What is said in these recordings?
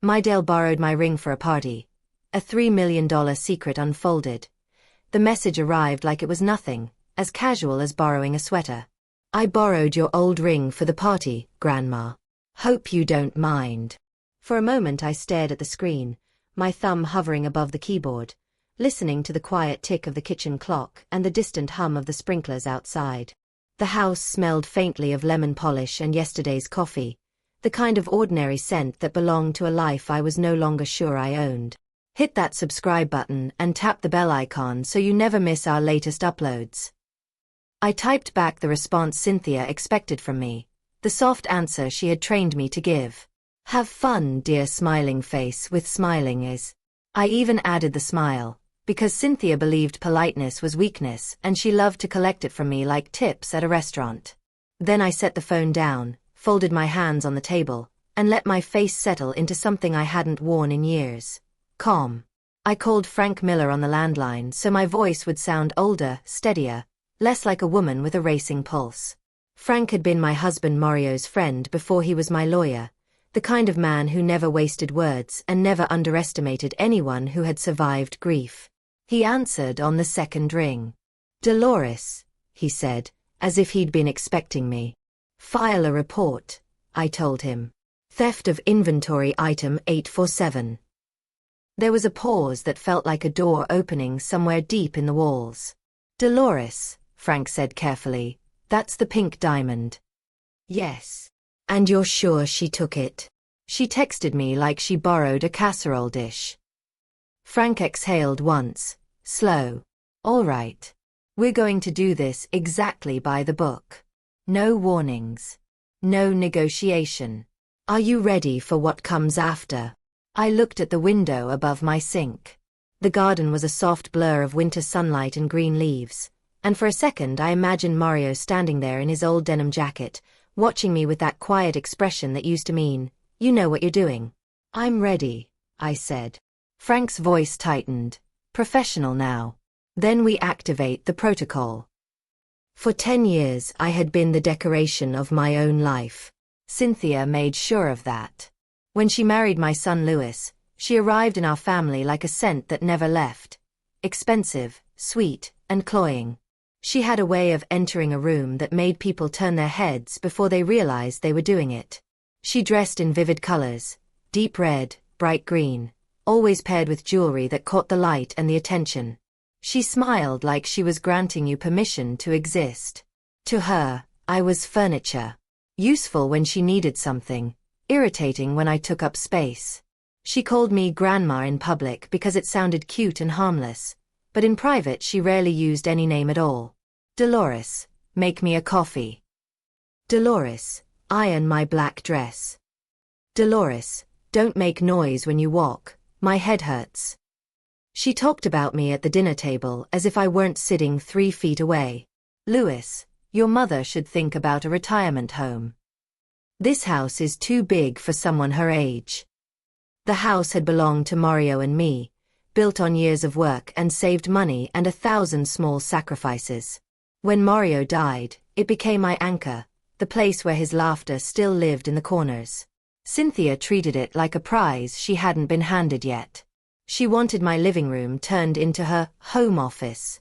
DIL borrowed my ring for a party. A $3 million secret unfolded. The message arrived like it was nothing, as casual as borrowing a sweater. I borrowed your old ring for the party, Grandma. Hope you don't mind. For a moment I stared at the screen, my thumb hovering above the keyboard, listening to the quiet tick of the kitchen clock and the distant hum of the sprinklers outside. The house smelled faintly of lemon polish and yesterday's coffee, the kind of ordinary scent that belonged to a life I was no longer sure I owned. Hit that subscribe button and tap the bell icon so you never miss our latest uploads. I typed back the response Cynthia expected from me, the soft answer she had trained me to give. Have fun, dear smiling face with smiling is. I even added the smile, because Cynthia believed politeness was weakness and she loved to collect it from me like tips at a restaurant. Then I set the phone down, folded my hands on the table, and let my face settle into something I hadn't worn in years. Calm. I called Frank Miller on the landline so my voice would sound older, steadier, less like a woman with a racing pulse. Frank had been my husband Mario's friend before he was my lawyer, the kind of man who never wasted words and never underestimated anyone who had survived grief. He answered on the second ring. Dolores, he said, as if he'd been expecting me. File a report, I told him. Theft of inventory item 847. There was a pause that felt like a door opening somewhere deep in the walls. Dolores, Frank said carefully, that's the pink diamond. Yes. And you're sure she took it? She texted me like she borrowed a casserole dish. Frank exhaled once, slow. All right. We're going to do this exactly by the book. No warnings. No negotiation. Are you ready for what comes after? I looked at the window above my sink. The garden was a soft blur of winter sunlight and green leaves, and for a second I imagined Mario standing there in his old denim jacket, watching me with that quiet expression that used to mean, you know what you're doing. I'm ready, I said. Frank's voice tightened. Professional now. Then we activate the protocol. For 10 years I had been the decoration of my own life. Cynthia made sure of that. When she married my son Louis, she arrived in our family like a scent that never left. Expensive, sweet, and cloying. She had a way of entering a room that made people turn their heads before they realized they were doing it. She dressed in vivid colors, deep red, bright green, always paired with jewelry that caught the light and the attention. She smiled like she was granting you permission to exist. To her, I was furniture. Useful when she needed something, irritating when I took up space. She called me Grandma in public because it sounded cute and harmless, but in private she rarely used any name at all. Dolores, make me a coffee. Dolores, iron my black dress. Dolores, don't make noise when you walk, my head hurts. She talked about me at the dinner table as if I weren't sitting 3 feet away. Louis, your mother should think about a retirement home. This house is too big for someone her age. The house had belonged to Mario and me, built on years of work and saved money and 1,000 small sacrifices. When Mario died, it became my anchor, the place where his laughter still lived in the corners. Cynthia treated it like a prize she hadn't been handed yet. She wanted my living room turned into her home office.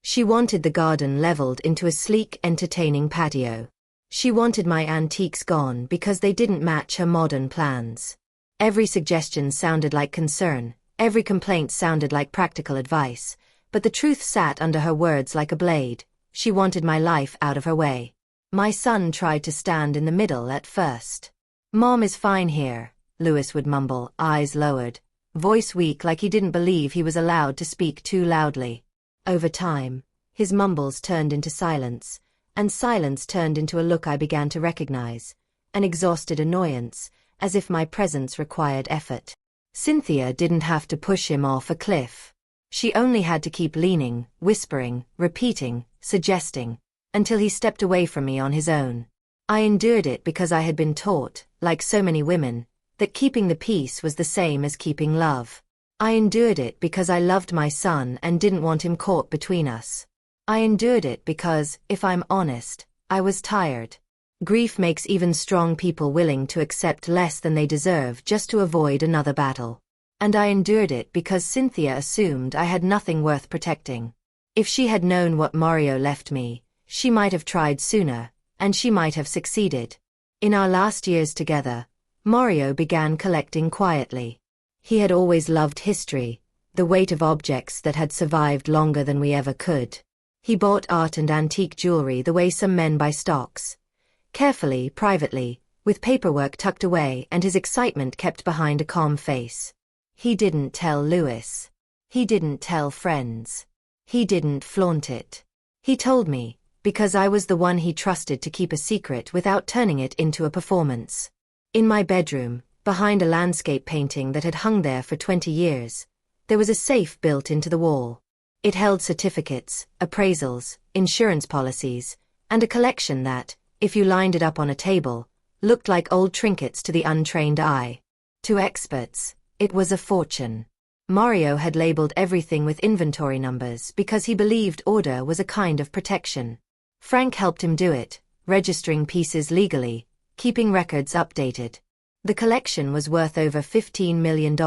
She wanted the garden leveled into a sleek, entertaining patio. She wanted my antiques gone because they didn't match her modern plans. Every suggestion sounded like concern, every complaint sounded like practical advice, but the truth sat under her words like a blade. She wanted my life out of her way. My son tried to stand in the middle at first. Mom is fine here, Louis would mumble, eyes lowered, voice weak like he didn't believe he was allowed to speak too loudly. Over time, his mumbles turned into silence, and silence turned into a look I began to recognize, an exhausted annoyance, as if my presence required effort. Cynthia didn't have to push him off a cliff. She only had to keep leaning, whispering, repeating, suggesting, until he stepped away from me on his own. I endured it because I had been taught, like so many women, that keeping the peace was the same as keeping love. I endured it because I loved my son and didn't want him caught between us. I endured it because, if I'm honest, I was tired. Grief makes even strong people willing to accept less than they deserve just to avoid another battle. And I endured it because Cynthia assumed I had nothing worth protecting. If she had known what Mario left me, she might have tried sooner, and she might have succeeded. In our last years together, Mario began collecting quietly. He had always loved history, the weight of objects that had survived longer than we ever could. He bought art and antique jewelry the way some men buy stocks. Carefully, privately, with paperwork tucked away and his excitement kept behind a calm face. He didn't tell Louis. He didn't tell friends. He didn't flaunt it. He told me, because I was the one he trusted to keep a secret without turning it into a performance. In my bedroom, behind a landscape painting that had hung there for 20 years, there was a safe built into the wall. It held certificates, appraisals, insurance policies, and a collection that, if you lined it up on a table, looked like old trinkets to the untrained eye. To experts, it was a fortune. Mario had labeled everything with inventory numbers because he believed order was a kind of protection. Frank helped him do it, registering pieces legally, keeping records updated. The collection was worth over $15 million,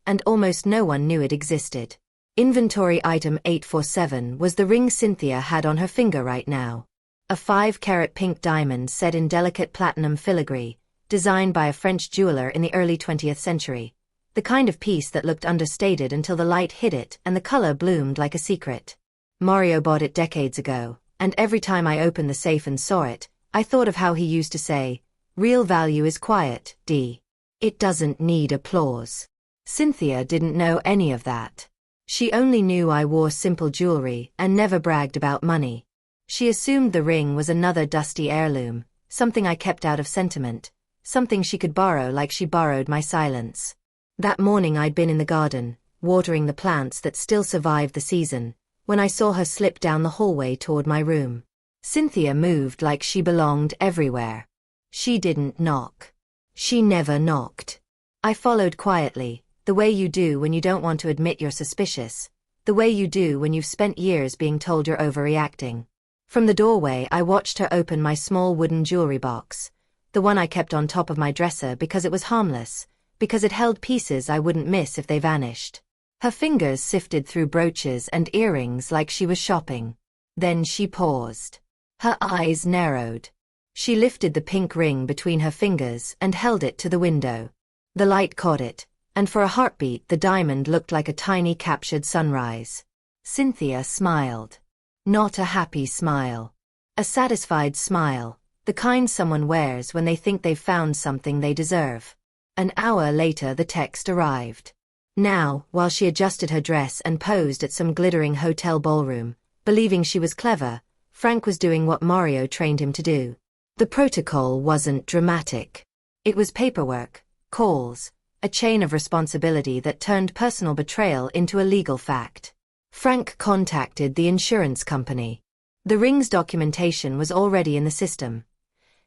and almost no one knew it existed. Inventory item 847 was the ring Cynthia had on her finger right now. A 5-carat pink diamond set in delicate platinum filigree, designed by a French jeweler in the early 20th century. The kind of piece that looked understated until the light hit it and the color bloomed like a secret. Mario bought it decades ago, and every time I opened the safe and saw it, I thought of how he used to say, "Real value is quiet, D. It doesn't need applause." Cynthia didn't know any of that. She only knew I wore simple jewelry and never bragged about money. She assumed the ring was another dusty heirloom, something I kept out of sentiment, something she could borrow like she borrowed my silence. That morning I'd been in the garden, watering the plants that still survived the season, when I saw her slip down the hallway toward my room. Cynthia moved like she belonged everywhere. She didn't knock. She never knocked. I followed quietly, the way you do when you don't want to admit you're suspicious, the way you do when you've spent years being told you're overreacting. From the doorway I watched her open my small wooden jewelry box, the one I kept on top of my dresser because it was harmless, because it held pieces I wouldn't miss if they vanished. Her fingers sifted through brooches and earrings like she was shopping. Then she paused. Her eyes narrowed. She lifted the pink ring between her fingers and held it to the window. The light caught it, and for a heartbeat the diamond looked like a tiny captured sunrise. Cynthia smiled. Not a happy smile. A satisfied smile, the kind someone wears when they think they've found something they deserve. An hour later the text arrived. Now, while she adjusted her dress and posed at some glittering hotel ballroom, believing she was clever, Frank was doing what Mario trained him to do. The protocol wasn't dramatic. It was paperwork, calls, a chain of responsibility that turned personal betrayal into a legal fact. Frank contacted the insurance company. The ring's documentation was already in the system.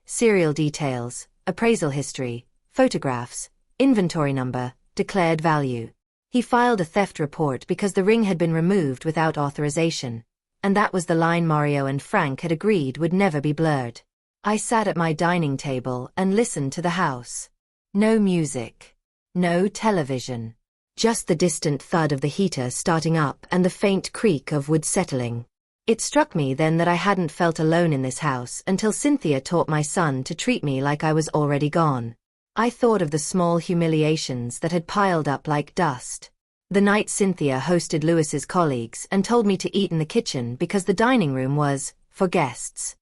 Serial details, appraisal history, photographs, inventory number, declared value. He filed a theft report because the ring had been removed without authorization, and that was the line Mario and Frank had agreed would never be blurred. I sat at my dining table and listened to the house. No music. No television. Just the distant thud of the heater starting up and the faint creak of wood settling. It struck me then that I hadn't felt alone in this house until Cynthia taught my son to treat me like I was already gone. I thought of the small humiliations that had piled up like dust. The night Cynthia hosted Louis's colleagues and told me to eat in the kitchen because the dining room was for guests.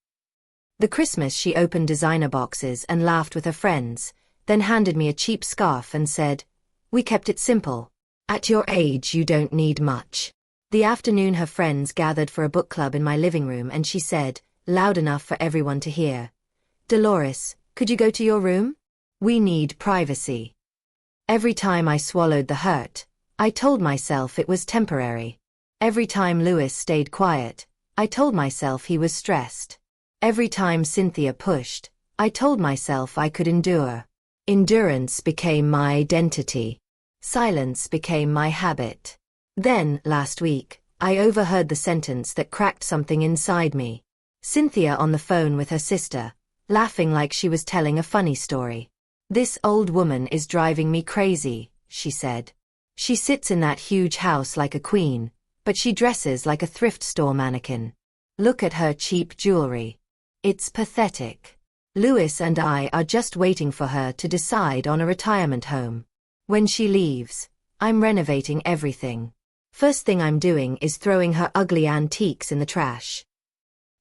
The Christmas she opened designer boxes and laughed with her friends, then handed me a cheap scarf and said, "We kept it simple. At your age you don't need much." The afternoon her friends gathered for a book club in my living room and she said, loud enough for everyone to hear, "Dolores, could you go to your room? We need privacy." Every time I swallowed the hurt, I told myself it was temporary. Every time Louis stayed quiet, I told myself he was stressed. Every time Cynthia pushed, I told myself I could endure. Endurance became my identity. Silence became my habit. Then, last week, I overheard the sentence that cracked something inside me. Cynthia on the phone with her sister, laughing like she was telling a funny story. "This old woman is driving me crazy," she said. "She sits in that huge house like a queen, but she dresses like a thrift store mannequin. Look at her cheap jewelry. It's pathetic. Louis and I are just waiting for her to decide on a retirement home. When she leaves, I'm renovating everything. First thing I'm doing is throwing her ugly antiques in the trash."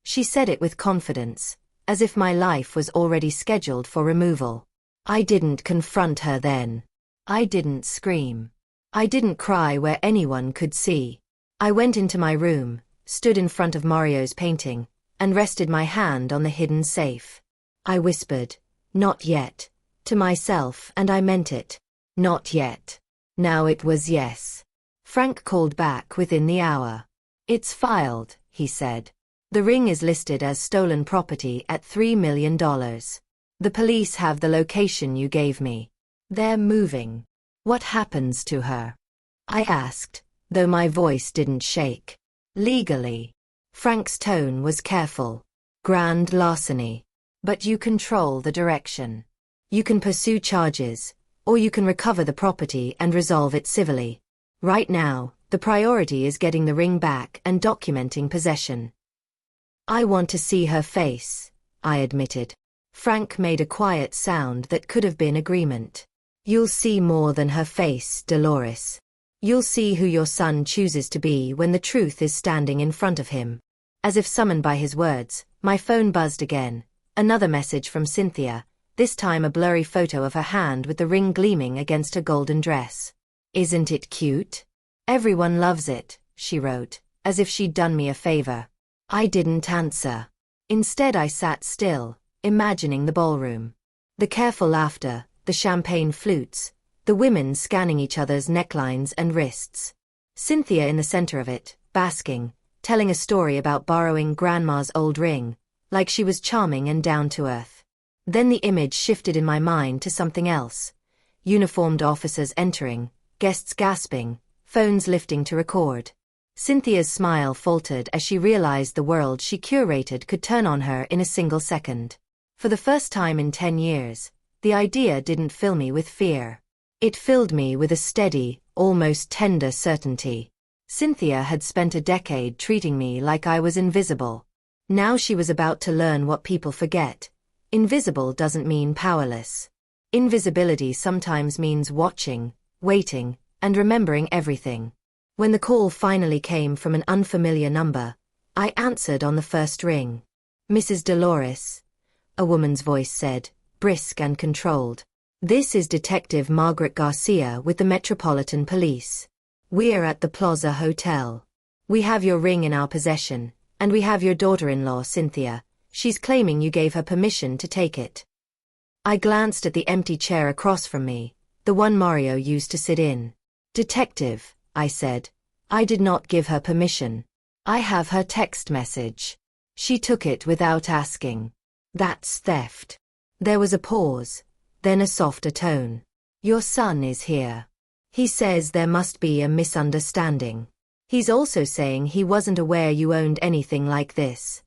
She said it with confidence, as if my life was already scheduled for removal. I didn't confront her then. I didn't scream. I didn't cry where anyone could see. I went into my room, stood in front of Mario's painting, and rested my hand on the hidden safe. I whispered, "Not yet," to myself, and I meant it. Not yet. Now it was yes. Frank called back within the hour. "It's filed," he said. "The ring is listed as stolen property at $3 million. The police have the location you gave me. They're moving. What happens to her?" I asked, though my voice didn't shake. "Legally." Frank's tone was careful. "Grand larceny. But you control the direction. You can pursue charges, or you can recover the property and resolve it civilly. Right now, the priority is getting the ring back and documenting possession." "I want to see her face," I admitted. Frank made a quiet sound that could have been agreement. "You'll see more than her face, Dolores. You'll see who your son chooses to be when the truth is standing in front of him." As if summoned by his words, my phone buzzed again. Another message from Cynthia, this time a blurry photo of her hand with the ring gleaming against her golden dress. "Isn't it cute? Everyone loves it," she wrote, as if she'd done me a favor. I didn't answer. Instead I sat still, imagining the ballroom. The careful laughter, the champagne flutes, the women scanning each other's necklines and wrists. Cynthia in the center of it, basking, telling a story about borrowing Grandma's old ring, like she was charming and down to earth. Then the image shifted in my mind to something else. Uniformed officers entering, guests gasping, phones lifting to record. Cynthia's smile faltered as she realized the world she curated could turn on her in a single second. For the first time in 10 years, the idea didn't fill me with fear. It filled me with a steady, almost tender certainty. Cynthia had spent a decade treating me like I was invisible. Now she was about to learn what people forget. Invisible doesn't mean powerless. Invisibility sometimes means watching, waiting, and remembering everything. When the call finally came from an unfamiliar number, I answered on the first ring. "Mrs. Dolores," a woman's voice said, brisk and controlled. "This is Detective Margaret Garcia with the Metropolitan Police. We're at the Plaza Hotel. We have your ring in our possession, and we have your daughter-in-law, Cynthia. She's claiming you gave her permission to take it." I glanced at the empty chair across from me, the one Mario used to sit in. "Detective," I said, "I did not give her permission. I have her text message. She took it without asking. That's theft." There was a pause, then a softer tone. "Your son is here. He says there must be a misunderstanding. He's also saying he wasn't aware you owned anything like this."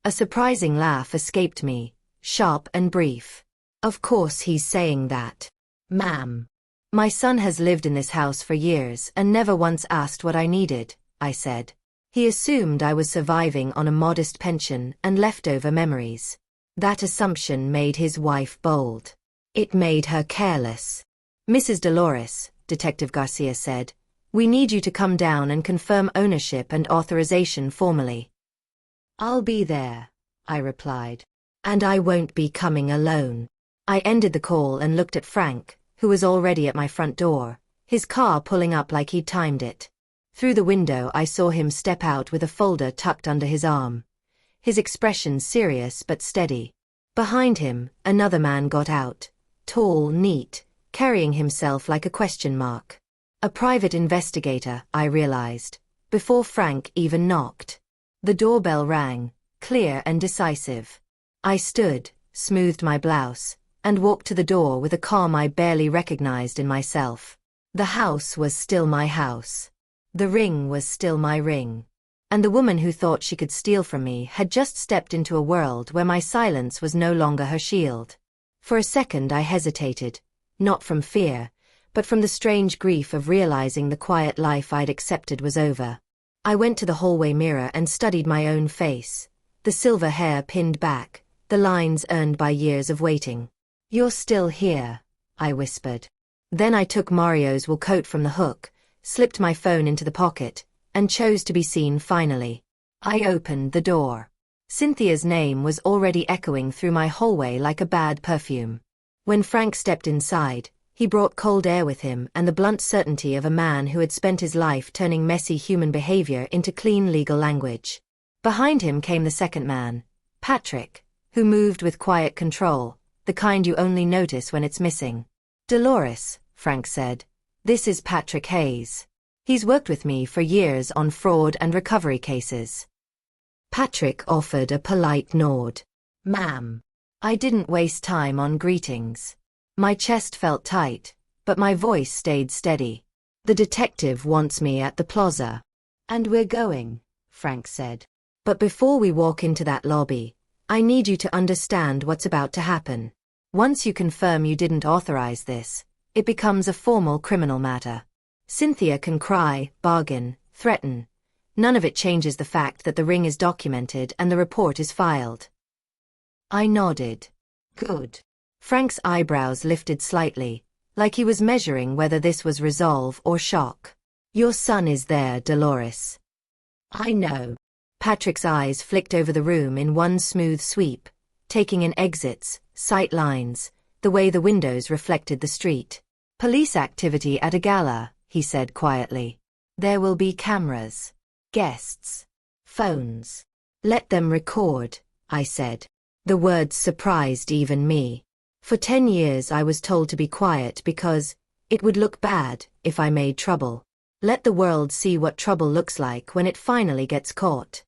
A surprising laugh escaped me, sharp and brief. "Of course he's saying that. Ma'am. My son has lived in this house for years and never once asked what I needed," I said. "He assumed I was surviving on a modest pension and leftover memories." That assumption made his wife bold. It made her careless. "Mrs. Dolores," Detective Garcia said, "we need you to come down and confirm ownership and authorization formally." "I'll be there," I replied. "And I won't be coming alone." I ended the call and looked at Frank, who was already at my front door, his car pulling up like he'd timed it. Through the window I saw him step out with a folder tucked under his arm. His expression serious but steady. Behind him, another man got out, tall, neat, carrying himself like a question mark. A private investigator, I realized, before Frank even knocked. The doorbell rang, clear and decisive. I stood, smoothed my blouse, and walked to the door with a calm I barely recognized in myself. The house was still my house. The ring was still my ring. And the woman who thought she could steal from me had just stepped into a world where my silence was no longer her shield. For a second I hesitated, not from fear, but from the strange grief of realizing the quiet life I'd accepted was over. I went to the hallway mirror and studied my own face, the silver hair pinned back, the lines earned by years of waiting. "You're still here," I whispered. Then I took Mario's wool coat from the hook, slipped my phone into the pocket, and chose to be seen finally. I opened the door. Cynthia's name was already echoing through my hallway like a bad perfume. When Frank stepped inside, he brought cold air with him and the blunt certainty of a man who had spent his life turning messy human behavior into clean legal language. Behind him came the second man, Patrick, who moved with quiet control, the kind you only notice when it's missing. "Dolores," Frank said, "this is Patrick Hayes. He's worked with me for years on fraud and recovery cases." Patrick offered a polite nod. "Ma'am." I didn't waste time on greetings. My chest felt tight, but my voice stayed steady. "The detective wants me at the plaza." "And we're going," Frank said. "But before we walk into that lobby, I need you to understand what's about to happen. Once you confirm you didn't authorize this, it becomes a formal criminal matter. Cynthia can cry, bargain, threaten. None of it changes the fact that the ring is documented and the report is filed." I nodded. "Good." Frank's eyebrows lifted slightly, like he was measuring whether this was resolve or shock. "Your son is there, Dolores." "I know." Patrick's eyes flicked over the room in one smooth sweep, taking in exits, sight lines, the way the windows reflected the street. "Police activity at a gala," he said quietly. "There will be cameras, guests, phones. Let them record," I said. The words surprised even me. For 10 years I was told to be quiet because it would look bad if I made trouble. Let the world see what trouble looks like when it finally gets caught.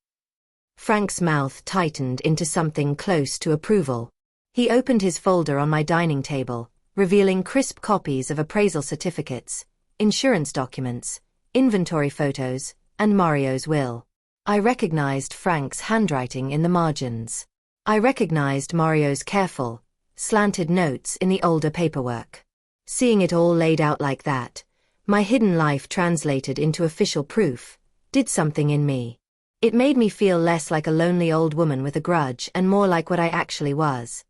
Frank's mouth tightened into something close to approval. He opened his folder on my dining table, revealing crisp copies of appraisal certificates, insurance documents, inventory photos, and Mario's will. I recognized Frank's handwriting in the margins. I recognized Mario's careful, slanted notes in the older paperwork. Seeing it all laid out like that, my hidden life translated into official proof, did something in me. It made me feel less like a lonely old woman with a grudge and more like what I actually was.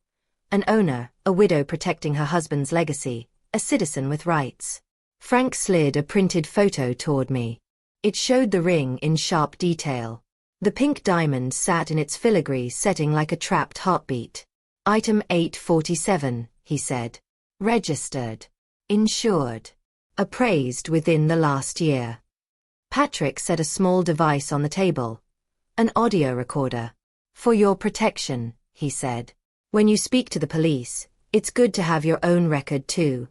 An owner, a widow protecting her husband's legacy, a citizen with rights. Frank slid a printed photo toward me. It showed the ring in sharp detail. The pink diamond sat in its filigree setting like a trapped heartbeat. "Item 847, he said. "Registered. Insured. Appraised within the last year." Patrick set a small device on the table. "An audio recorder. For your protection," he said. "When you speak to the police, it's good to have your own record too."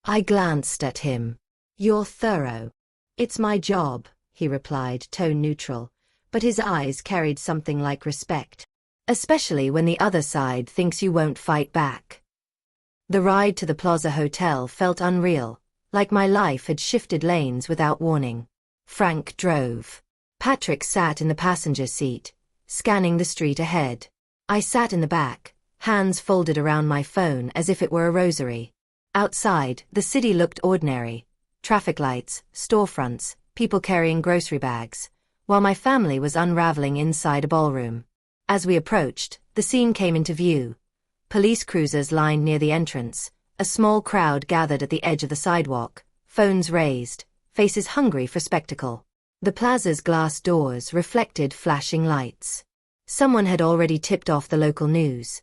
I glanced at him. "You're thorough." "It's my job," he replied, tone neutral, but his eyes carried something like respect. "Especially when the other side thinks you won't fight back." The ride to the Plaza Hotel felt unreal, like my life had shifted lanes without warning. Frank drove. Patrick sat in the passenger seat, scanning the street ahead. I sat in the back, hands folded around my phone as if it were a rosary. Outside, the city looked ordinary. Traffic lights, storefronts, people carrying grocery bags, while my family was unraveling inside a ballroom. As we approached, the scene came into view. Police cruisers lined near the entrance, a small crowd gathered at the edge of the sidewalk, phones raised, faces hungry for spectacle. The plaza's glass doors reflected flashing lights. Someone had already tipped off the local news.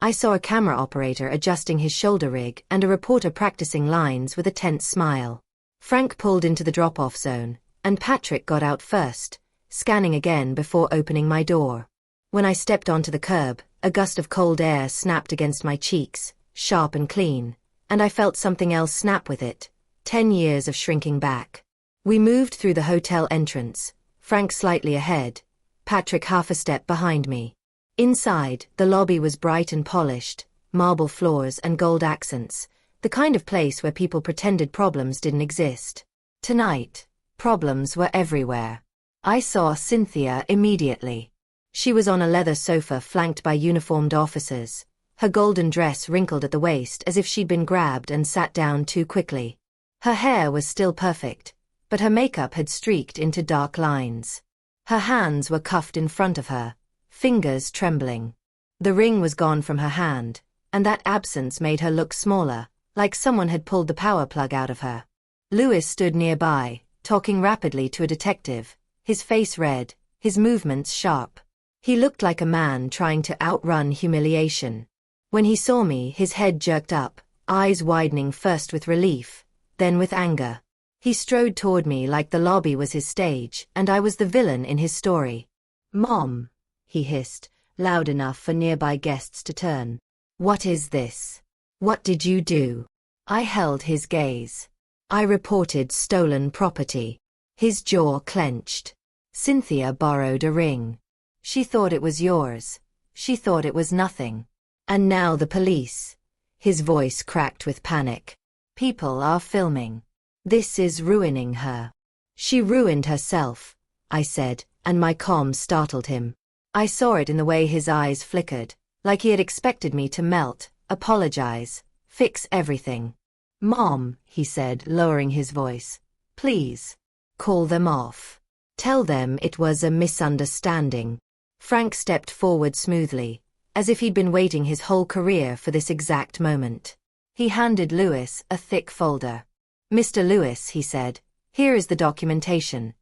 I saw a camera operator adjusting his shoulder rig and a reporter practicing lines with a tense smile. Frank pulled into the drop-off zone, and Patrick got out first, scanning again before opening my door. When I stepped onto the curb, a gust of cold air snapped against my cheeks, sharp and clean, and I felt something else snap with it. 10 years of shrinking back. We moved through the hotel entrance, Frank slightly ahead, Patrick half a step behind me. Inside, the lobby was bright and polished, marble floors and gold accents, the kind of place where people pretended problems didn't exist. Tonight, problems were everywhere. I saw Cynthia immediately. She was on a leather sofa flanked by uniformed officers, her golden dress wrinkled at the waist as if she'd been grabbed and sat down too quickly. Her hair was still perfect, but her makeup had streaked into dark lines. Her hands were cuffed in front of her, fingers trembling. The ring was gone from her hand, and that absence made her look smaller, like someone had pulled the power plug out of her. Louis stood nearby, talking rapidly to a detective, his face red, his movements sharp. He looked like a man trying to outrun humiliation. When he saw me, his head jerked up, eyes widening first with relief, then with anger. He strode toward me like the lobby was his stage, and I was the villain in his story. "Mom," he hissed, loud enough for nearby guests to turn. "What is this? What did you do?" I held his gaze. "I reported stolen property." His jaw clenched. "Cynthia borrowed a ring. She thought it was yours. She thought it was nothing. And now the police." His voice cracked with panic. "People are filming. This is ruining her." "She ruined herself," I said, and my calm startled him. I saw it in the way his eyes flickered, like he had expected me to melt, apologize, fix everything. "Mom," he said, lowering his voice, "please. Call them off. Tell them it was a misunderstanding." Frank stepped forward smoothly, as if he'd been waiting his whole career for this exact moment. He handed Louis a thick folder. "Mr. Louis," he said, "here is the documentation.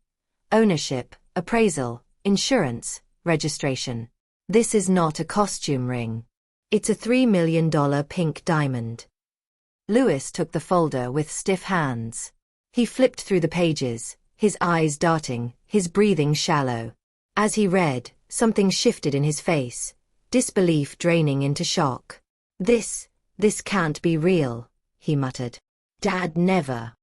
Ownership, appraisal, insurance, registration. This is not a costume ring. It's a $3 million pink diamond." Louis took the folder with stiff hands. He flipped through the pages, his eyes darting, his breathing shallow. As he read, something shifted in his face, disbelief draining into shock. This can't be real," he muttered. "Dad never."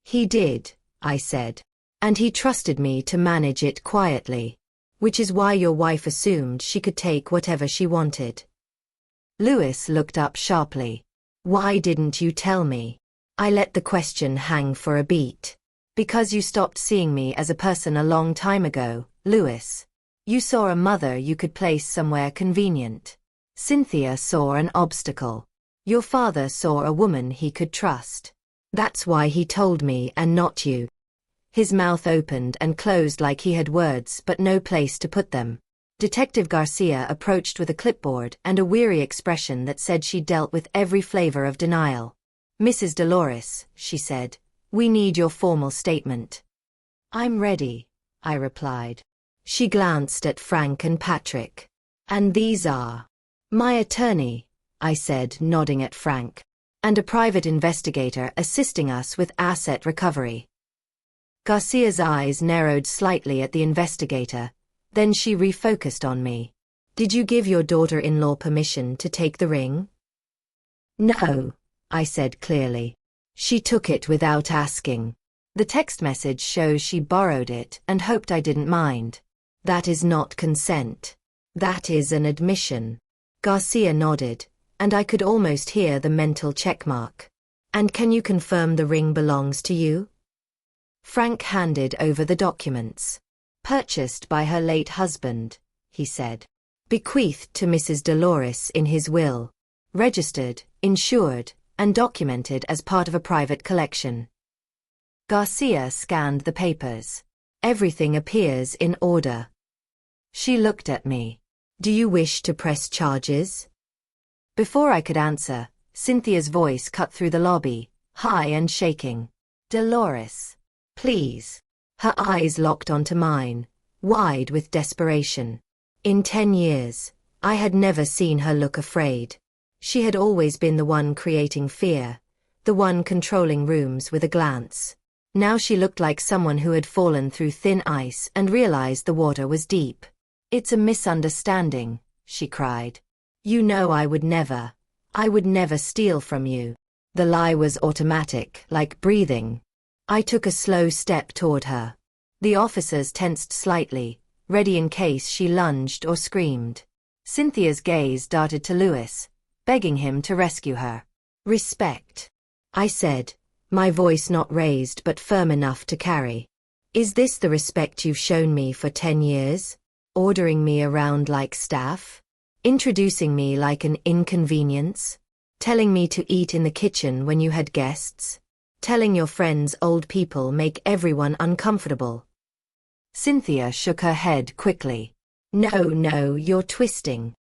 "He did," I said. "And he trusted me to manage it quietly. Which is why your wife assumed she could take whatever she wanted." Louis looked up sharply. "Why didn't you tell me?" I let the question hang for a beat. "Because you stopped seeing me as a person a long time ago, Louis. You saw a mother you could place somewhere convenient. Cynthia saw an obstacle. Your father saw a woman he could trust. That's why he told me and not you." His mouth opened and closed like he had words but no place to put them. Detective Garcia approached with a clipboard and a weary expression that said she dealt with every flavor of denial. "Mrs. Dolores," she said, "we need your formal statement." "I'm ready," I replied. She glanced at Frank and Patrick. "And these are my attorney," I said, nodding at Frank, "and a private investigator assisting us with asset recovery." Garcia's eyes narrowed slightly at the investigator, then she refocused on me. "Did you give your daughter-in-law permission to take the ring?" "No," I said clearly. "She took it without asking. The text message shows she borrowed it and hoped I didn't mind. That is not consent. That is an admission." Garcia nodded, and I could almost hear the mental checkmark. "And can you confirm the ring belongs to you?" Frank handed over the documents. "Purchased by her late husband," he said. "Bequeathed to Mrs. Dolores in his will. Registered, insured, and documented as part of a private collection." Garcia scanned the papers. "Everything appears in order." She looked at me. "Do you wish to press charges?" Before I could answer, Cynthia's voice cut through the lobby, high and shaking. "Dolores, please." Her eyes locked onto mine, wide with desperation. In 10 years, I had never seen her look afraid. She had always been the one creating fear, the one controlling rooms with a glance. Now she looked like someone who had fallen through thin ice and realized the water was deep. "It's a misunderstanding," she cried. "You know I would never steal from you." The lie was automatic, like breathing. I took a slow step toward her. The officers tensed slightly, ready in case she lunged or screamed. Cynthia's gaze darted to Louis, begging him to rescue her. "Respect," I said, my voice not raised but firm enough to carry. Is this the respect you've shown me for 10 years? Ordering me around like staff? Introducing me like an inconvenience? Telling me to eat in the kitchen when you had guests? Telling your friends old people make everyone uncomfortable? Cynthia shook her head quickly. No, you're twisting.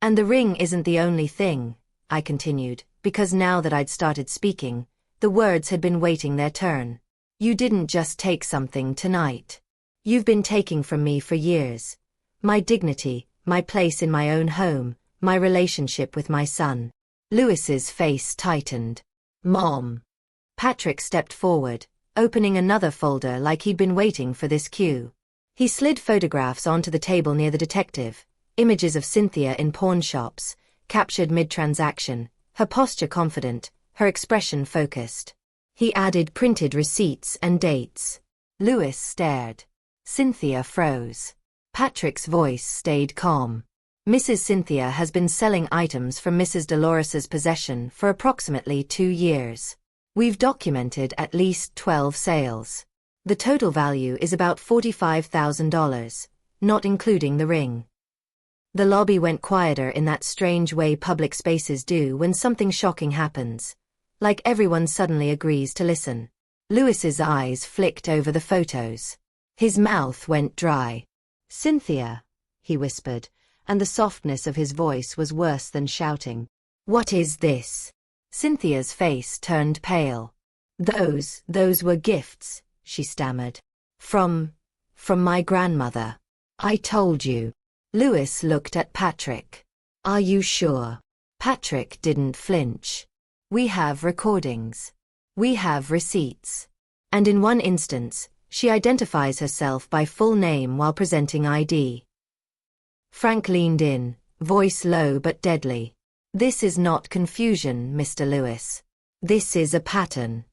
And the ring isn't the only thing, I continued, because now that I'd started speaking, the words had been waiting their turn. You didn't just take something tonight. You've been taking from me for years. My dignity, my place in my own home, my relationship with my son. Lewis's face tightened. Mom. Patrick stepped forward, opening another folder like he'd been waiting for this cue. He slid photographs onto the table near the detective, images of Cynthia in pawn shops, captured mid-transaction, her posture confident, her expression focused. He added printed receipts and dates. Lewis stared. Cynthia froze. Patrick's voice stayed calm. Mrs. Cynthia has been selling items from Mrs. Dolores's possession for approximately 2 years. We've documented at least 12 sales. The total value is about $45,000, not including the ring. The lobby went quieter in that strange way public spaces do when something shocking happens. Like everyone suddenly agrees to listen. Lewis's eyes flicked over the photos. His mouth went dry. Cynthia, he whispered, and the softness of his voice was worse than shouting. What is this? Cynthia's face turned pale. Those were gifts, she stammered. From my grandmother. I told you. Lewis looked at Patrick. Are you sure? Patrick didn't flinch. We have recordings. We have receipts. And in one instance, she identifies herself by full name while presenting ID. Frank leaned in, voice low but deadly. This is not confusion, Mr. Lewis. This is a pattern.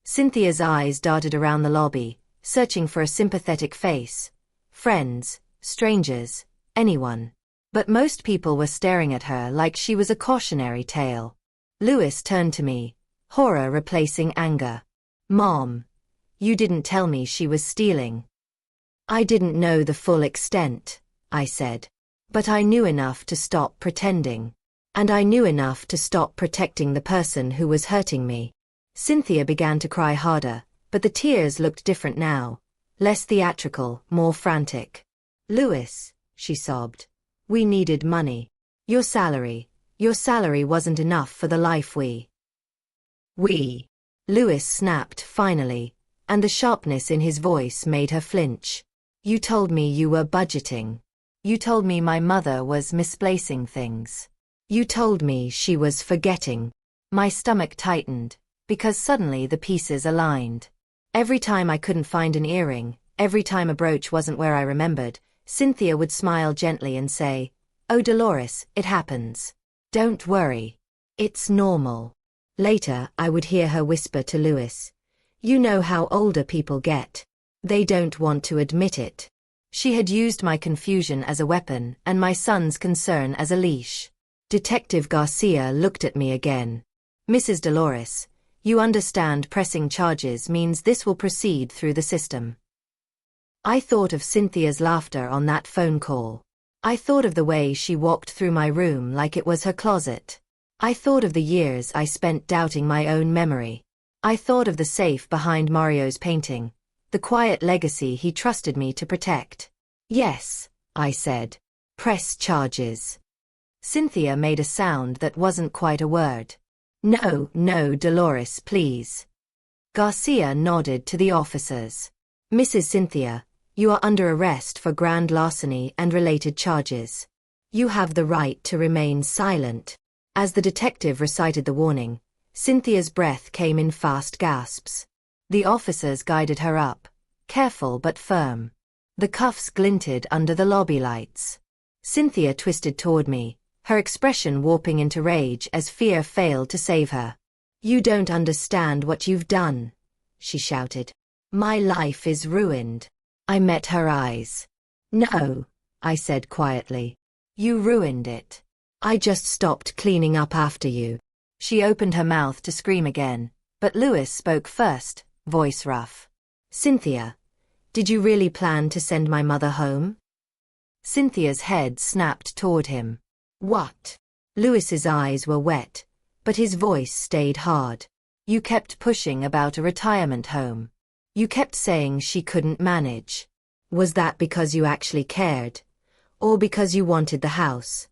Cynthia's eyes darted around the lobby, searching for a sympathetic face. Friends, strangers, anyone. But most people were staring at her like she was a cautionary tale. Lewis turned to me, horror replacing anger. Mom, you didn't tell me she was stealing. I didn't know the full extent, I said. But I knew enough to stop pretending. And I knew enough to stop protecting the person who was hurting me. Cynthia began to cry harder, but the tears looked different now. Less theatrical, more frantic. Lewis, she sobbed. We needed money. Your salary wasn't enough for the life we. Lewis snapped finally, and the sharpness in his voice made her flinch. You told me you were budgeting. You told me my mother was misplacing things. You told me she was forgetting. My stomach tightened, because suddenly the pieces aligned. Every time I couldn't find an earring, every time a brooch wasn't where I remembered, Cynthia would smile gently and say, "Oh Dolores, it happens. Don't worry. It's normal." Later, I would hear her whisper to Lewis, "You know how older people get. They don't want to admit it." She had used my confusion as a weapon and my son's concern as a leash. Detective Garcia looked at me again. Mrs. Dolores, you understand pressing charges means this will proceed through the system. I thought of Cynthia's laughter on that phone call. I thought of the way she walked through my room like it was her closet. I thought of the years I spent doubting my own memory. I thought of the safe behind Mario's painting, the quiet legacy he trusted me to protect. Yes, I said. Press charges. Cynthia made a sound that wasn't quite a word. No, Dolores, please. Garcia nodded to the officers. Mrs. Cynthia, you are under arrest for grand larceny and related charges. You have the right to remain silent. As the detective recited the warning, Cynthia's breath came in fast gasps. The officers guided her up, careful but firm. The cuffs glinted under the lobby lights. Cynthia twisted toward me, her expression warping into rage as fear failed to save her. You don't understand what you've done, she shouted. My life is ruined. I met her eyes. No, I said quietly. You ruined it. I just stopped cleaning up after you. She opened her mouth to scream again, but Lewis spoke first, voice rough. Cynthia, Did you really plan to send my mother home? Cynthia's head snapped toward him. What? Lewis's eyes were wet, but his voice stayed hard. You kept pushing about a retirement home. You kept saying she couldn't manage. Was that because you actually cared? Or because you wanted the house?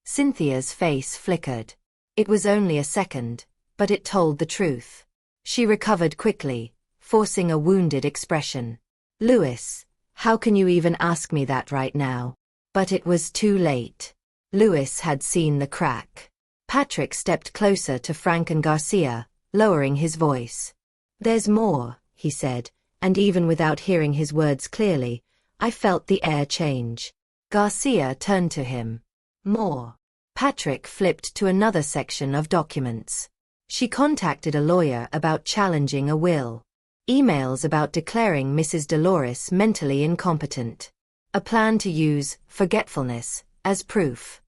Cynthia's face flickered. It was only a second, but it told the truth. She recovered quickly, forcing a wounded expression. Lewis, how can you even ask me that right now? But it was too late. Lewis had seen the crack. Patrick stepped closer to Frank and Garcia, lowering his voice. There's more, he said, and even without hearing his words clearly, I felt the air change. Garcia turned to him. More. Patrick flipped to another section of documents. She contacted a lawyer about challenging a will. Emails about declaring Mrs. Dolores mentally incompetent. A plan to use forgetfulness as proof.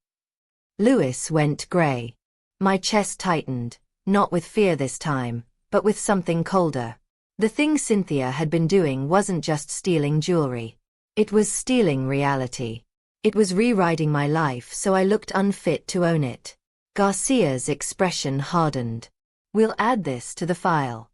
Lewis went gray. My chest tightened, not with fear this time, but with something colder. The thing Cynthia had been doing wasn't just stealing jewelry. It was stealing reality. It was rewriting my life so I looked unfit to own it. Garcia's expression hardened. We'll add this to the file.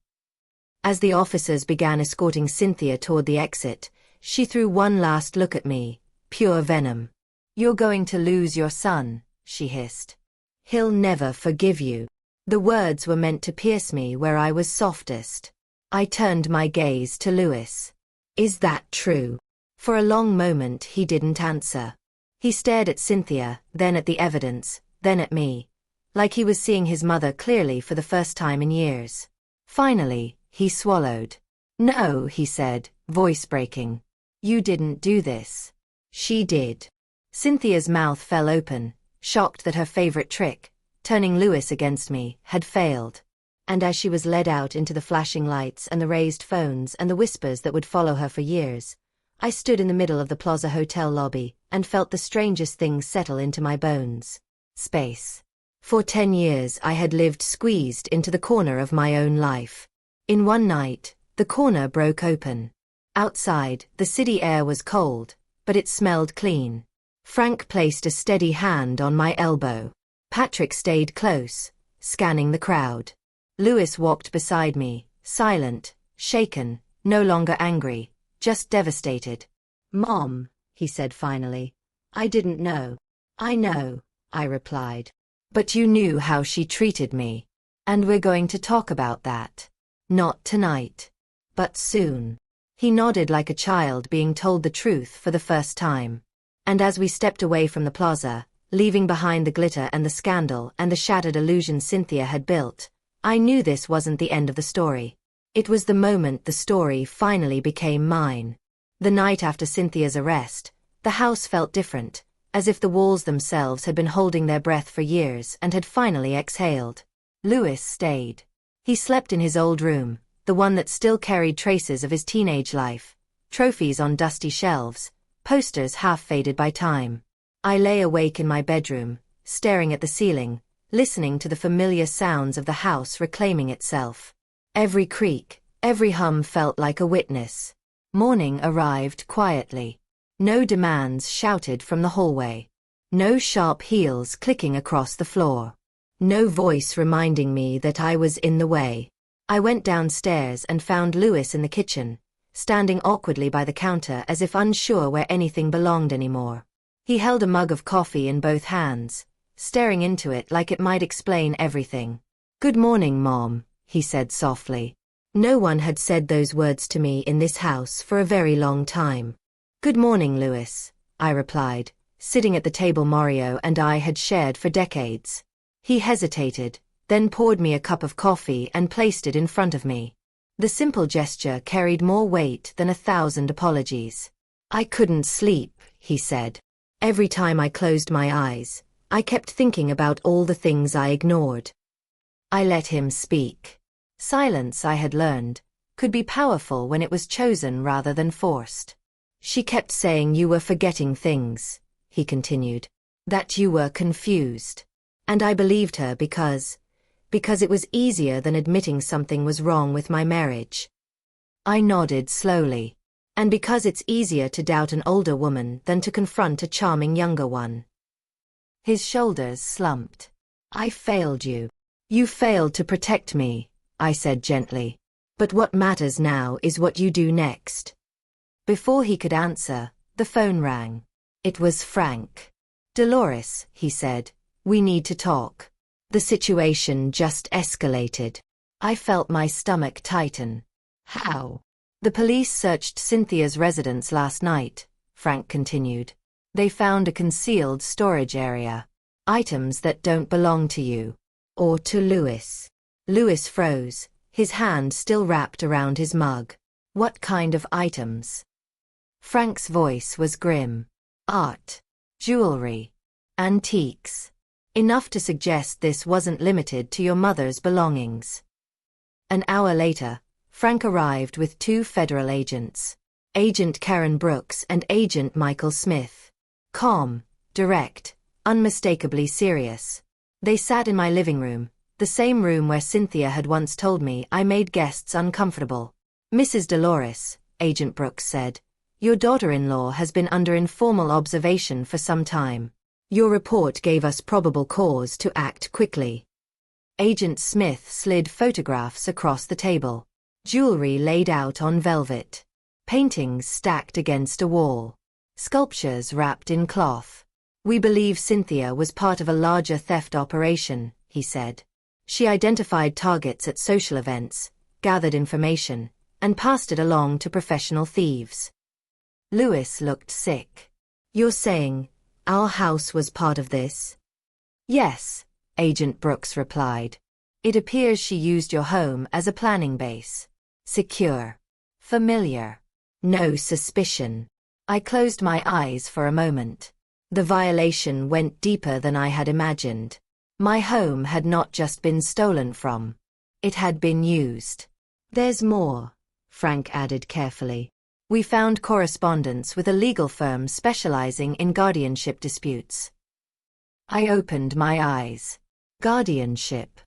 As the officers began escorting Cynthia toward the exit, she threw one last look at me, pure venom. You're going to lose your son, she hissed. He'll never forgive you. The words were meant to pierce me where I was softest. I turned my gaze to Lewis. Is that true? For a long moment he didn't answer. He stared at Cynthia, then at the evidence, then at me, like he was seeing his mother clearly for the first time in years. Finally, he swallowed. No, he said, voice breaking. You didn't do this. She did. Cynthia's mouth fell open, shocked that her favorite trick, turning Lewis against me, had failed. And as she was led out into the flashing lights and the raised phones and the whispers that would follow her for years, I stood in the middle of the Plaza Hotel lobby and felt the strangest thing settle into my bones. Space. For 10 years I had lived squeezed into the corner of my own life. In one night, the corner broke open. Outside, the city air was cold, but it smelled clean. Frank placed a steady hand on my elbow. Patrick stayed close, scanning the crowd. Lewis walked beside me, silent, shaken, no longer angry, just devastated. Mom, he said finally. I didn't know. I know, I replied. But you knew how she treated me. And we're going to talk about that. Not tonight. But soon. He nodded like a child being told the truth for the first time. And as we stepped away from the plaza, leaving behind the glitter and the scandal and the shattered illusion Cynthia had built, I knew this wasn't the end of the story. It was the moment the story finally became mine. The night after Cynthia's arrest, the house felt different, as if the walls themselves had been holding their breath for years and had finally exhaled. Lewis stayed. He slept in his old room, the one that still carried traces of his teenage life, trophies on dusty shelves, posters half faded by time. I lay awake in my bedroom, staring at the ceiling, listening to the familiar sounds of the house reclaiming itself. Every creak, every hum felt like a witness. Morning arrived quietly. No demands shouted from the hallway. No sharp heels clicking across the floor. No voice reminding me that I was in the way. I went downstairs and found Lewis in the kitchen, standing awkwardly by the counter as if unsure where anything belonged anymore. He held a mug of coffee in both hands, staring into it like it might explain everything. Good morning, Mom, he said softly. No one had said those words to me in this house for a very long time. Good morning, Lewis, I replied, sitting at the table Mario and I had shared for decades. He hesitated, then poured me a cup of coffee and placed it in front of me. The simple gesture carried more weight than 1,000 apologies. I couldn't sleep, he said. Every time I closed my eyes, I kept thinking about all the things I ignored. I let him speak. Silence, I had learned, could be powerful when it was chosen rather than forced. She kept saying you were forgetting things, he continued. That you were confused. And I believed her because it was easier than admitting something was wrong with my marriage. I nodded slowly. And because it's easier to doubt an older woman than to confront a charming younger one. His shoulders slumped. I failed you. You failed to protect me, I said gently. But what matters now is what you do next. Before he could answer, the phone rang. It was Frank. Dolores, he said, we need to talk. The situation just escalated. I felt my stomach tighten. How? The police searched Cynthia's residence last night, Frank continued. They found a concealed storage area. Items that don't belong to you. Or to Louis. Louis froze, his hand still wrapped around his mug. What kind of items? Frank's voice was grim. Art. Jewelry. Antiques. Enough to suggest this wasn't limited to your mother's belongings. An hour later, Frank arrived with 2 federal agents. Agent Karen Brooks and Agent Michael Smith. Calm, direct, unmistakably serious. They sat in my living room, the same room where Cynthia had once told me I made guests uncomfortable. Mrs. Dolores, Agent Brooks said, your daughter-in-law has been under informal observation for some time. Your report gave us probable cause to act quickly. Agent Smith slid photographs across the table. Jewelry laid out on velvet. Paintings stacked against a wall. Sculptures wrapped in cloth. We believe Cynthia was part of a larger theft operation, he said. She identified targets at social events, gathered information, and passed it along to professional thieves. Louis looked sick. You're saying, our house was part of this? Yes, Agent Brooks replied. It appears she used your home as a planning base. Secure. Familiar. No suspicion. I closed my eyes for a moment. The violation went deeper than I had imagined. My home had not just been stolen from. It had been used. There's more, Frank added carefully. We found correspondence with a legal firm specializing in guardianship disputes. I opened my eyes. Guardianship.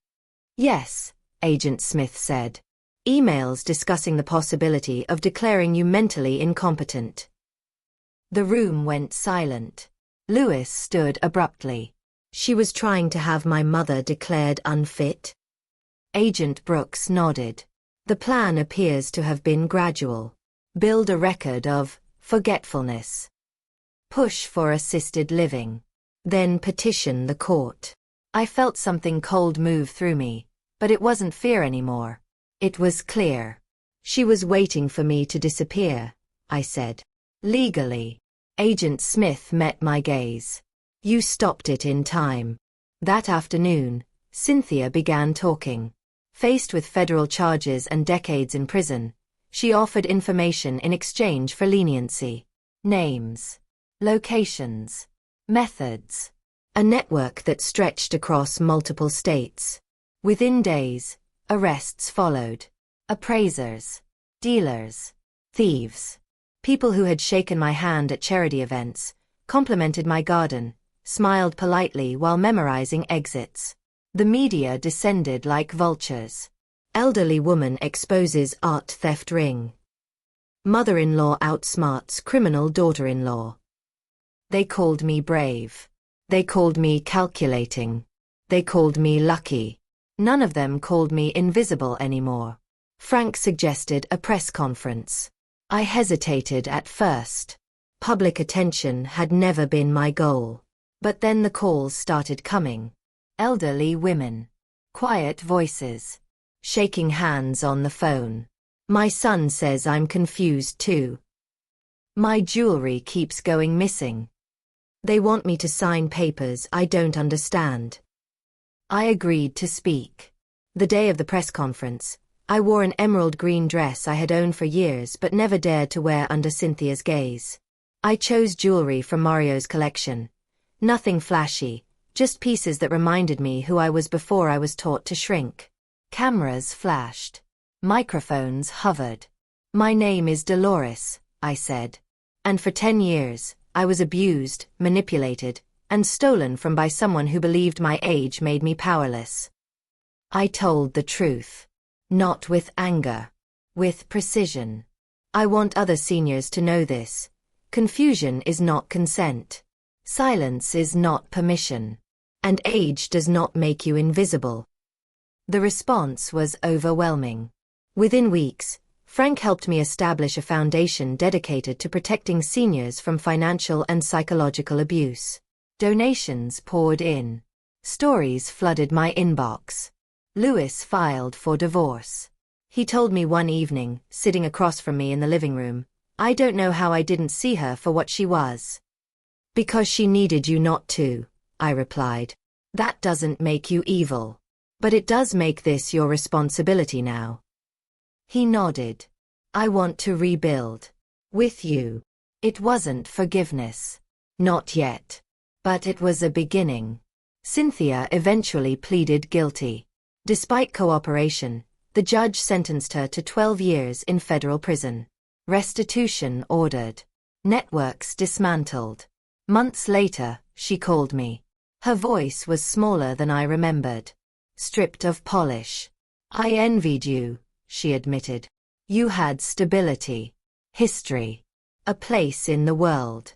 Yes, Agent Smith said. Emails discussing the possibility of declaring you mentally incompetent. The room went silent. Louis stood abruptly. She was trying to have my mother declared unfit? Agent Brooks nodded. The plan appears to have been gradual. Build a record of forgetfulness. Push for assisted living. Then petition the court. I felt something cold move through me, but it wasn't fear anymore. It was clear. She was waiting for me to disappear, I said. Legally. Agent Smith met my gaze. You stopped it in time. That afternoon, Cynthia began talking. Faced with federal charges and decades in prison, she offered information in exchange for leniency. Names. Locations. Methods. A network that stretched across multiple states. Within days, arrests followed. Appraisers. Dealers. Thieves. People who had shaken my hand at charity events, complimented my garden, smiled politely while memorizing exits. The media descended like vultures. Elderly woman exposes art theft ring. Mother-in-law outsmarts criminal daughter-in-law. They called me brave. They called me calculating. They called me lucky. None of them called me invisible anymore. Frank suggested a press conference. I hesitated at first. Public attention had never been my goal. But then the calls started coming. Elderly women. Quiet voices. Shaking hands on the phone. My son says I'm confused too. My jewelry keeps going missing. They want me to sign papers I don't understand. I agreed to speak. The day of the press conference, I wore an emerald green dress I had owned for years but never dared to wear under Cynthia's gaze. I chose jewelry from Mario's collection. Nothing flashy, just pieces that reminded me who I was before I was taught to shrink. Cameras flashed. Microphones hovered. My name is Dolores, I said. And for 10 years, I was abused, manipulated, and stolen from by someone who believed my age made me powerless. I told the truth. Not with anger. With precision. I want other seniors to know this. Confusion is not consent. Silence is not permission. And age does not make you invisible. The response was overwhelming. Within weeks, Frank helped me establish a foundation dedicated to protecting seniors from financial and psychological abuse. Donations poured in. Stories flooded my inbox. Lewis filed for divorce. He told me one evening, sitting across from me in the living room, "I don't know how I didn't see her for what she was." "Because she needed you not to," I replied. "That doesn't make you evil. But it does make this your responsibility now." He nodded. "I want to rebuild. With you." It wasn't forgiveness. Not yet. But it was a beginning. Cynthia eventually pleaded guilty. Despite cooperation, the judge sentenced her to 12 years in federal prison. Restitution ordered. Networks dismantled. Months later, she called me. Her voice was smaller than I remembered. Stripped of polish. "I envied you," she admitted. "You had stability. History. A place in the world.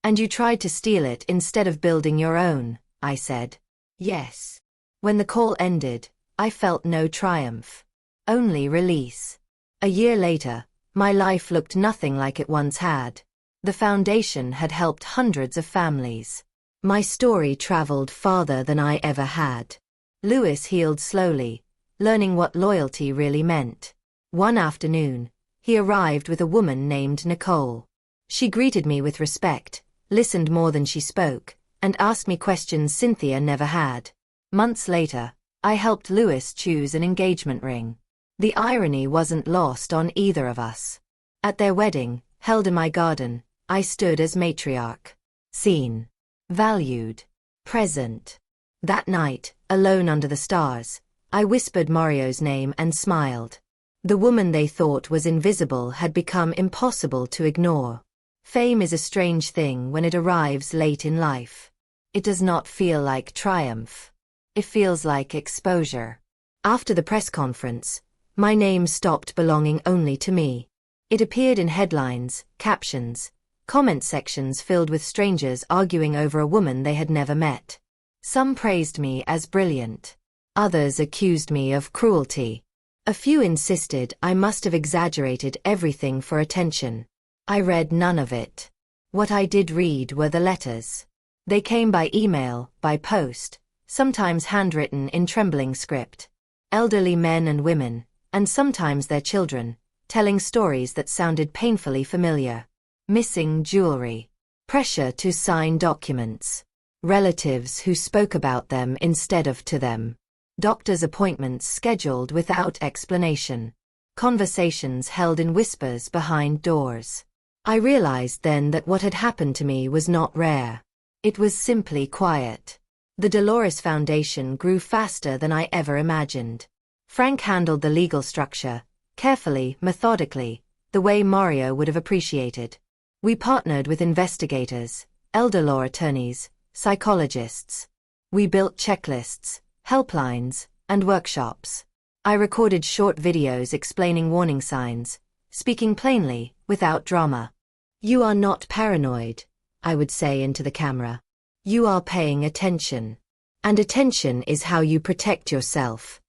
And you tried to steal it instead of building your own," I said. "Yes." When the call ended, I felt no triumph. Only release. A year later, my life looked nothing like it once had. The foundation had helped hundreds of families. My story traveled farther than I ever had. Lewis healed slowly, learning what loyalty really meant. One afternoon, he arrived with a woman named Nicole. She greeted me with respect, listened more than she spoke, and asked me questions Cynthia never had. Months later, I helped Lewis choose an engagement ring. The irony wasn't lost on either of us. At their wedding, held in my garden, I stood as matriarch. Seen. Valued. Present. That night, alone under the stars, I whispered Mario's name and smiled. The woman they thought was invisible had become impossible to ignore. Fame is a strange thing when it arrives late in life. It does not feel like triumph. It feels like exposure. After the press conference, my name stopped belonging only to me. It appeared in headlines, captions, comment sections filled with strangers arguing over a woman they had never met. Some praised me as brilliant. Others accused me of cruelty. A few insisted I must have exaggerated everything for attention. I read none of it. What I did read were the letters. They came by email, by post, sometimes handwritten in trembling script. Elderly men and women, and sometimes their children, telling stories that sounded painfully familiar. Missing jewelry. Pressure to sign documents. Relatives who spoke about them instead of to them. Doctor's appointments scheduled without explanation. Conversations held in whispers behind doors. I realized then that what had happened to me was not rare. It was simply quiet. The Dolores Foundation grew faster than I ever imagined. Frank handled the legal structure, carefully, methodically, the way Mario would have appreciated. We partnered with investigators, elder law attorneys, psychologists. We built checklists, helplines, and workshops. I recorded short videos explaining warning signs, speaking plainly, without drama. "You are not paranoid," I would say into the camera. "You are paying attention. And attention is how you protect yourself."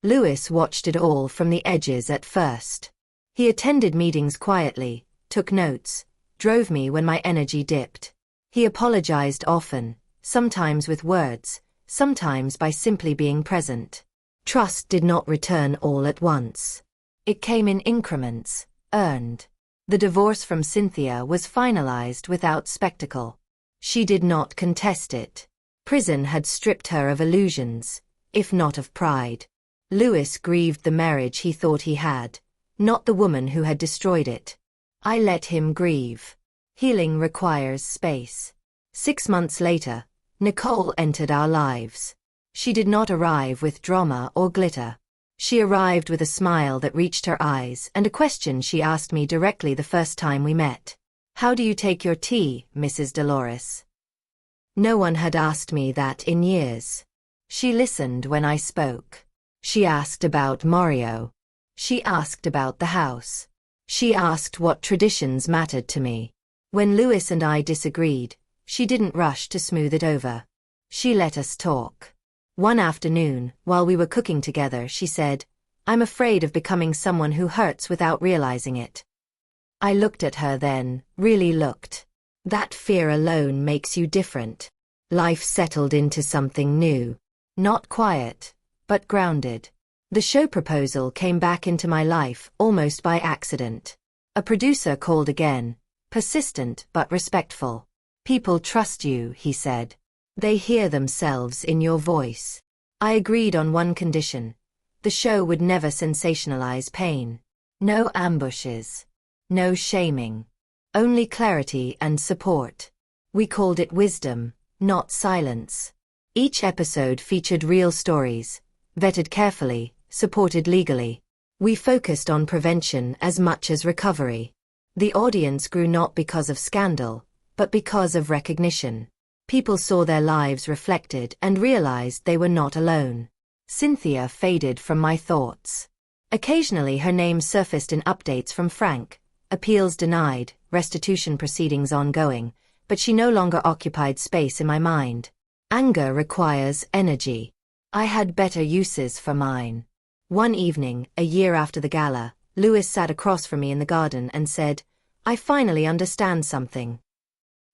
Lewis watched it all from the edges at first. He attended meetings quietly, took notes, drove me when my energy dipped. He apologized often, sometimes with words, sometimes by simply being present. Trust did not return all at once. It came in increments, earned. The divorce from Cynthia was finalized without spectacle. She did not contest it. Prison had stripped her of illusions, if not of pride. Lewis grieved the marriage he thought he had, not the woman who had destroyed it. I let him grieve. Healing requires space. 6 months later, Nicole entered our lives. She did not arrive with drama or glitter. She arrived with a smile that reached her eyes and a question she asked me directly the first time we met. "How do you take your tea, Mrs. Dolores?" No one had asked me that in years. She listened when I spoke. She asked about Mario. She asked about the house. She asked what traditions mattered to me. When Lewis and I disagreed, she didn't rush to smooth it over. She let us talk. One afternoon, while we were cooking together, she said, "I'm afraid of becoming someone who hurts without realizing it." I looked at her then, really looked. That fear alone makes you different. Life settled into something new. Not quiet, but grounded. The show proposal came back into my life almost by accident. A producer called again, persistent but respectful. "People trust you," he said. "They hear themselves in your voice." I agreed on one condition. The show would never sensationalize pain. No ambushes. No shaming. Only clarity and support. We called it wisdom, not silence. Each episode featured real stories, vetted carefully, supported legally. We focused on prevention as much as recovery. The audience grew not because of scandal, but because of recognition. People saw their lives reflected and realized they were not alone. Cynthia faded from my thoughts. Occasionally her name surfaced in updates from Frank, appeals denied, restitution proceedings ongoing, but she no longer occupied space in my mind. Anger requires energy. I had better uses for mine. One evening, a year after the gala, Lewis sat across from me in the garden and said, "I finally understand something."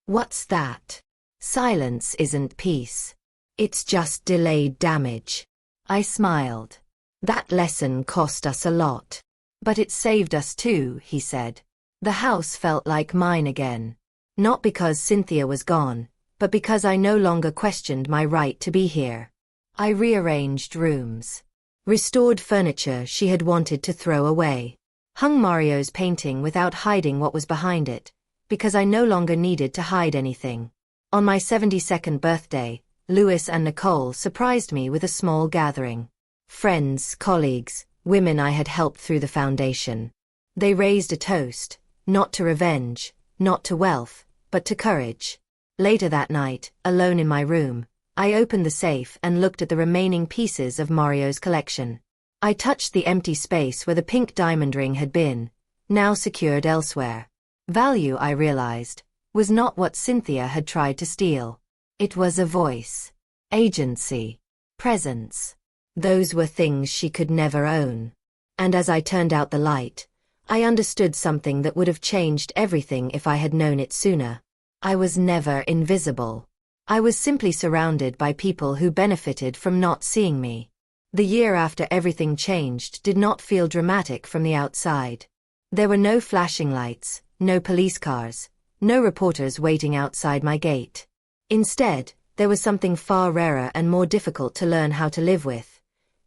"What's that?" "Silence isn't peace. It's just delayed damage." I smiled. "That lesson cost us a lot. But it saved us too," he said. The house felt like mine again. Not because Cynthia was gone, but because I no longer questioned my right to be here. I rearranged rooms. Restored furniture she had wanted to throw away. Hung Mario's painting without hiding what was behind it, because I no longer needed to hide anything. On my 72nd birthday, Lewis and Nicole surprised me with a small gathering. Friends, colleagues, women I had helped through the foundation. They raised a toast, not to revenge, not to wealth, but to courage. Later that night, alone in my room, I opened the safe and looked at the remaining pieces of Mario's collection. I touched the empty space where the pink diamond ring had been, now secured elsewhere. Value, I realized, was not what Cynthia had tried to steal. It was a voice, agency, presence. Those were things she could never own. And as I turned out the light, I understood something that would have changed everything if I had known it sooner. I was never invisible. I was simply surrounded by people who benefited from not seeing me. The year after everything changed did not feel dramatic from the outside. There were no flashing lights, no police cars, no reporters waiting outside my gate. Instead, there was something far rarer and more difficult to learn how to live with.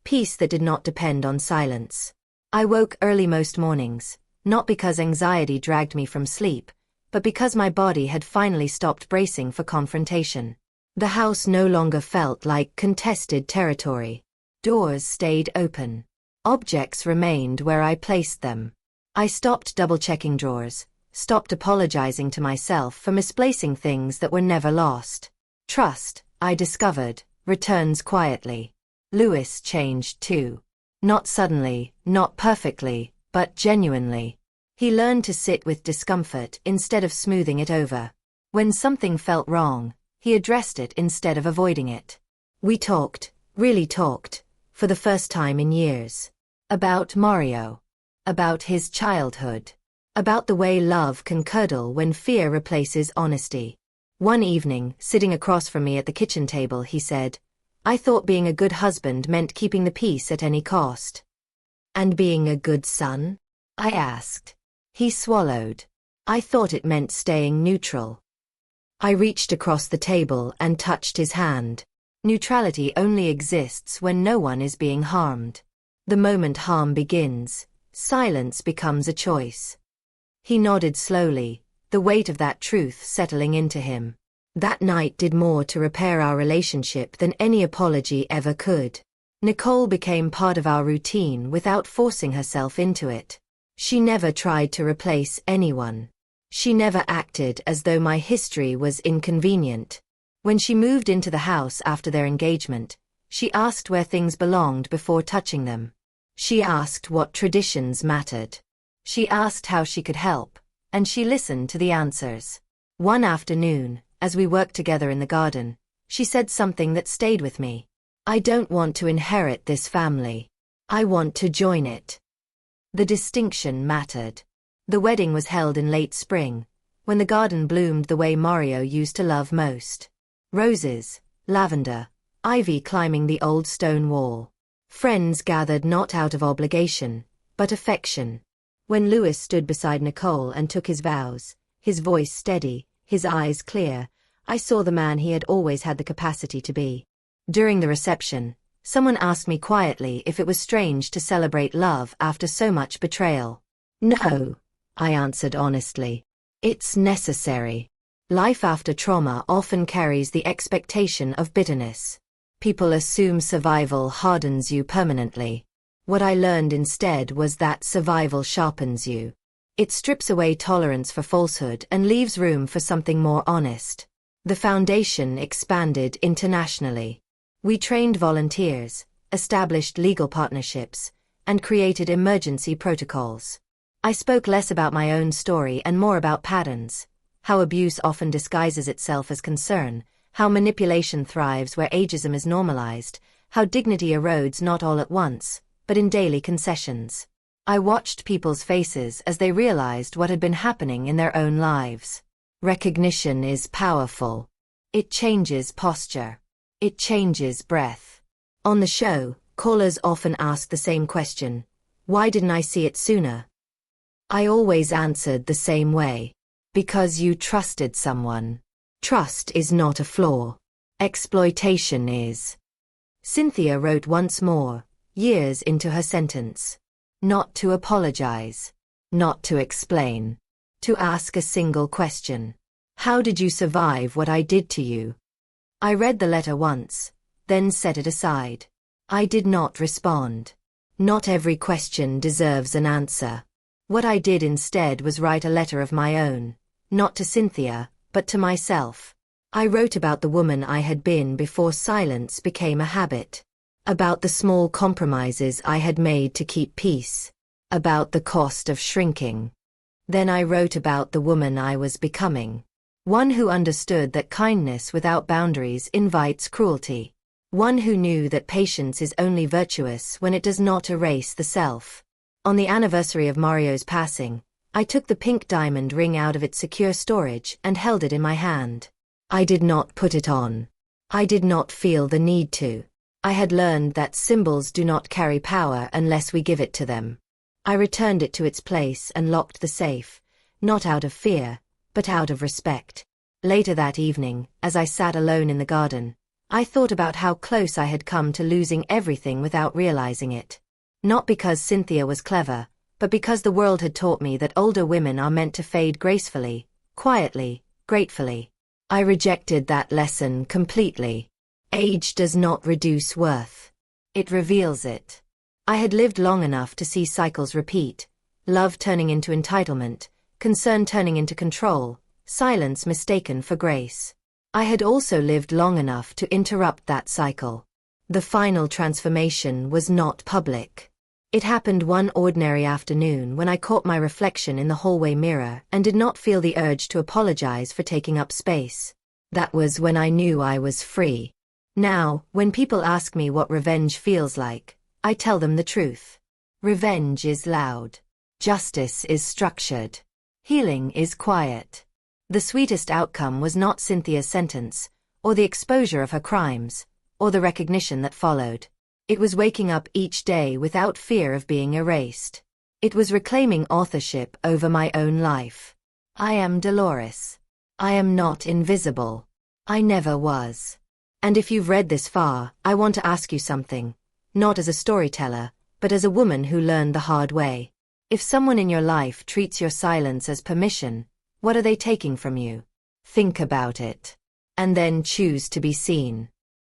Peace that did not depend on silence. I woke early most mornings, not because anxiety dragged me from sleep, but because my body had finally stopped bracing for confrontation. The house no longer felt like contested territory. Doors stayed open. Objects remained where I placed them. I stopped double-checking drawers, stopped apologizing to myself for misplacing things that were never lost. Trust, I discovered, returns quietly. Lewis changed too. Not suddenly, not perfectly, but genuinely. He learned to sit with discomfort instead of smoothing it over. When something felt wrong, he addressed it instead of avoiding it. We talked, really talked, for the first time in years. About Mario. About his childhood. About the way love can curdle when fear replaces honesty. One evening, sitting across from me at the kitchen table, he said, "I thought being a good husband meant keeping the peace at any cost." "And being a good son?" I asked. He swallowed. "I thought it meant staying neutral." I reached across the table and touched his hand. Neutrality only exists when no one is being harmed. The moment harm begins, silence becomes a choice. He nodded slowly, the weight of that truth settling into him. That night did more to repair our relationship than any apology ever could. Nicole became part of our routine without forcing herself into it. She never tried to replace anyone. She never acted as though my history was inconvenient. When she moved into the house after their engagement, she asked where things belonged before touching them. She asked what traditions mattered. She asked how she could help, and she listened to the answers. One afternoon, as we worked together in the garden, she said something that stayed with me. "I don't want to inherit this family. I want to join it." The distinction mattered. The wedding was held in late spring, when the garden bloomed the way Mario used to love most. Roses, lavender, ivy climbing the old stone wall. Friends gathered not out of obligation, but affection. When Louis stood beside Nicole and took his vows, his voice steady, his eyes clear, I saw the man he had always had the capacity to be. During the reception, someone asked me quietly if it was strange to celebrate love after so much betrayal. "No," I answered honestly. "It's necessary." Life after trauma often carries the expectation of bitterness. People assume survival hardens you permanently. What I learned instead was that survival sharpens you. It strips away tolerance for falsehood and leaves room for something more honest. The foundation expanded internationally. We trained volunteers, established legal partnerships, and created emergency protocols. I spoke less about my own story and more about patterns, how abuse often disguises itself as concern, how manipulation thrives where ageism is normalized, how dignity erodes not all at once, but in daily concessions. I watched people's faces as they realized what had been happening in their own lives. Recognition is powerful. It changes posture. It changes breath. On the show, callers often ask the same question: why didn't I see it sooner? I always answered the same way. Because you trusted someone. Trust is not a flaw. Exploitation is. Cynthia wrote once more, years into her sentence. Not to apologize. Not to explain. To ask a single question. How did you survive what I did to you? I read the letter once, then set it aside. I did not respond. Not every question deserves an answer. What I did instead was write a letter of my own, not to Cynthia, but to myself. I wrote about the woman I had been before silence became a habit. About the small compromises I had made to keep peace. About the cost of shrinking. Then I wrote about the woman I was becoming. One who understood that kindness without boundaries invites cruelty. One who knew that patience is only virtuous when it does not erase the self. On the anniversary of Mario's passing, I took the pink diamond ring out of its secure storage and held it in my hand. I did not put it on. I did not feel the need to. I had learned that symbols do not carry power unless we give it to them. I returned it to its place and locked the safe, not out of fear, but out of respect. Later that evening, as I sat alone in the garden, I thought about how close I had come to losing everything without realizing it. Not because Cynthia was clever, but because the world had taught me that older women are meant to fade gracefully, quietly, gratefully. I rejected that lesson completely. Age does not reduce worth. It reveals it. I had lived long enough to see cycles repeat, love turning into entitlement, concern turning into control, silence mistaken for grace. I had also lived long enough to interrupt that cycle. The final transformation was not public. It happened one ordinary afternoon when I caught my reflection in the hallway mirror and did not feel the urge to apologize for taking up space. That was when I knew I was free. Now, when people ask me what revenge feels like, I tell them the truth. Revenge is loud. Justice is structured. Healing is quiet. The sweetest outcome was not Cynthia's sentence, or the exposure of her crimes, or the recognition that followed. It was waking up each day without fear of being erased. It was reclaiming authorship over my own life. I am Dolores. I am not invisible. I never was. And if you've read this far, I want to ask you something, not as a storyteller, but as a woman who learned the hard way. If someone in your life treats your silence as permission, what are they taking from you? Think about it. And then choose to be seen.